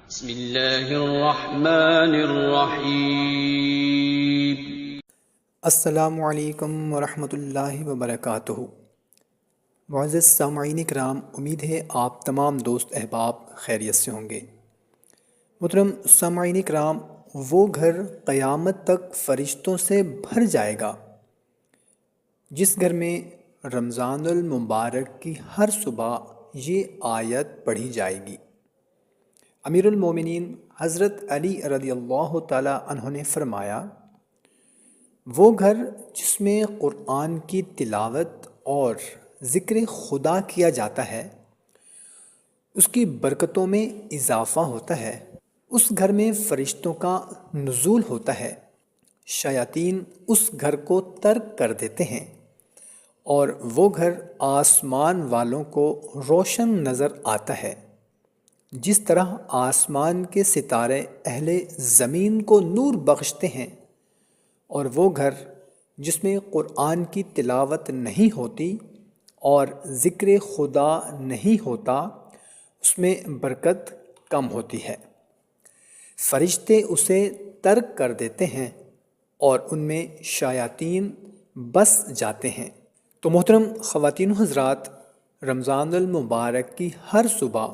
بسم اللہ الرحمن الرحیم۔ السلام علیکم ورحمۃ اللہ وبرکاتہ۔ معزز سامعین کرام، امید ہے آپ تمام دوست احباب خیریت سے ہوں گے۔ محترم سامعین کرام، وہ گھر قیامت تک فرشتوں سے بھر جائے گا جس گھر میں رمضان المبارک کی ہر صبح یہ آیت پڑھی جائے گی۔ امیر المومنین حضرت علی رضی اللہ تعالی عنہ نے فرمایا، وہ گھر جس میں قرآن کی تلاوت اور ذکر خدا کیا جاتا ہے، اس کی برکتوں میں اضافہ ہوتا ہے، اس گھر میں فرشتوں کا نزول ہوتا ہے، شیاطین اس گھر کو ترک کر دیتے ہیں اور وہ گھر آسمان والوں کو روشن نظر آتا ہے، جس طرح آسمان کے ستارے اہل زمین کو نور بخشتے ہیں۔ اور وہ گھر جس میں قرآن کی تلاوت نہیں ہوتی اور ذکر خدا نہیں ہوتا، اس میں برکت کم ہوتی ہے، فرشتے اسے ترک کر دیتے ہیں اور ان میں شیاطین بس جاتے ہیں۔ تو محترم خواتین و حضرات، رمضان المبارک کی ہر صبح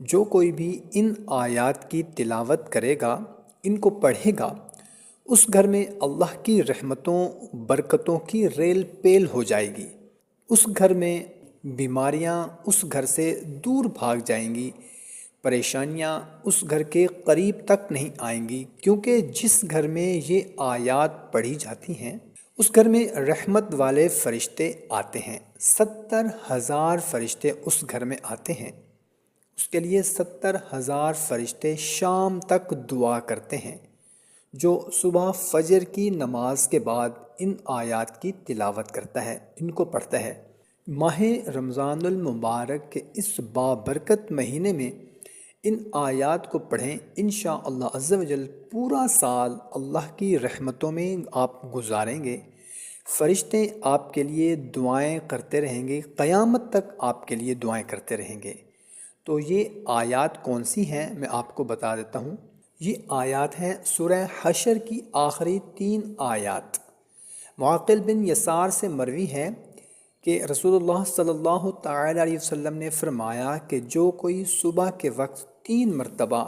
جو کوئی بھی ان آیات کی تلاوت کرے گا، ان کو پڑھے گا، اس گھر میں اللہ کی رحمتوں برکتوں کی ریل پیل ہو جائے گی۔ اس گھر میں بیماریاں اس گھر سے دور بھاگ جائیں گی، پریشانیاں اس گھر کے قریب تک نہیں آئیں گی، کیونکہ جس گھر میں یہ آیات پڑھی جاتی ہیں اس گھر میں رحمت والے فرشتے آتے ہیں۔ 70,000 فرشتے اس گھر میں آتے ہیں، اس کے لیے 70,000 فرشتے شام تک دعا کرتے ہیں۔ جو صبح فجر کی نماز کے بعد ان آیات کی تلاوت کرتا ہے، ان کو پڑھتا ہے، ماہ رمضان المبارک کے اس بابرکت مہینے میں ان آیات کو پڑھیں، انشاءاللہ عز و جل پورا سال اللہ کی رحمتوں میں آپ گزاریں گے۔ فرشتے آپ کے لیے دعائیں کرتے رہیں گے، قیامت تک آپ کے لیے دعائیں کرتے رہیں گے۔ تو یہ آیات کون سی ہیں میں آپ کو بتا دیتا ہوں۔ یہ آیات ہیں سورہ حشر کی آخری 3 آیات۔ معقل بن یسار سے مروی ہے کہ رسول اللہ صلی اللہ تعالی علیہ وسلم نے فرمایا کہ جو کوئی صبح کے وقت 3 مرتبہ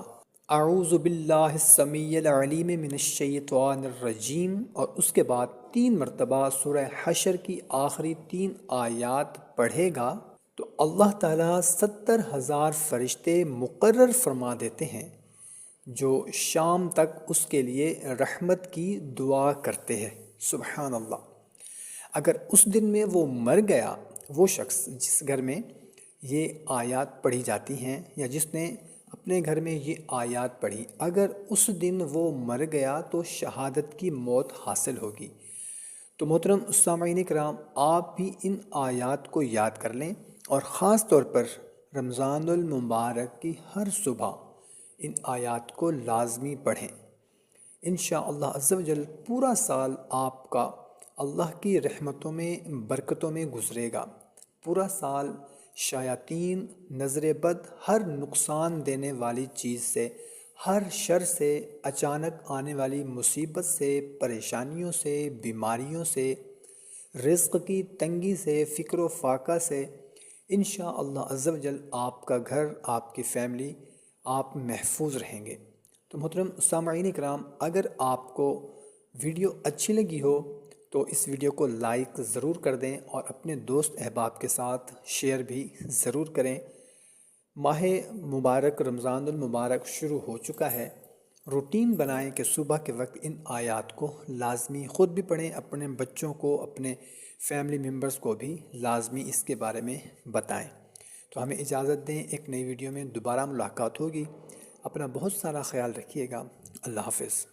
اعوذ باللہ السمیع العلیم من الشیطان الرجیم اور اس کے بعد 3 مرتبہ سورہ حشر کی آخری 3 آیات پڑھے گا تو اللہ تعالیٰ 70,000 فرشتے مقرر فرما دیتے ہیں جو شام تک اس کے لیے رحمت کی دعا کرتے ہیں۔ سبحان اللہ۔ اگر اس دن میں وہ مر گیا، وہ شخص جس گھر میں یہ آیات پڑھی جاتی ہیں یا جس نے اپنے گھر میں یہ آیات پڑھی، اگر اس دن وہ مر گیا تو شہادت کی موت حاصل ہوگی۔ تو محترم سامعین کرام، آپ بھی ان آیات کو یاد کر لیں اور خاص طور پر رمضان المبارک کی ہر صبح ان آیات کو لازمی پڑھیں۔ انشاءاللہ عز و جل پورا سال آپ کا اللہ کی رحمتوں میں برکتوں میں گزرے گا۔ پورا سال شیاطین، نظر بد، ہر نقصان دینے والی چیز سے، ہر شر سے، اچانک آنے والی مصیبت سے، پریشانیوں سے، بیماریوں سے، رزق کی تنگی سے، فکر و فاقہ سے انشاءاللہ عز و جل آپ کا گھر، آپ کی فیملی، آپ محفوظ رہیں گے۔ تو محترم سامعین کرام، اگر آپ کو ویڈیو اچھی لگی ہو تو اس ویڈیو کو لائک ضرور کر دیں اور اپنے دوست احباب کے ساتھ شیئر بھی ضرور کریں۔ ماہ مبارک رمضان المبارک شروع ہو چکا ہے۔ روٹین بنائیں کہ صبح کے وقت ان آیات کو لازمی خود بھی پڑھیں، اپنے بچوں کو، اپنے فیملی ممبرز کو بھی لازمی اس کے بارے میں بتائیں۔ تو ہمیں اجازت دیں، ایک نئی ویڈیو میں دوبارہ ملاقات ہوگی۔ اپنا بہت سارا خیال رکھیے گا۔ اللہ حافظ۔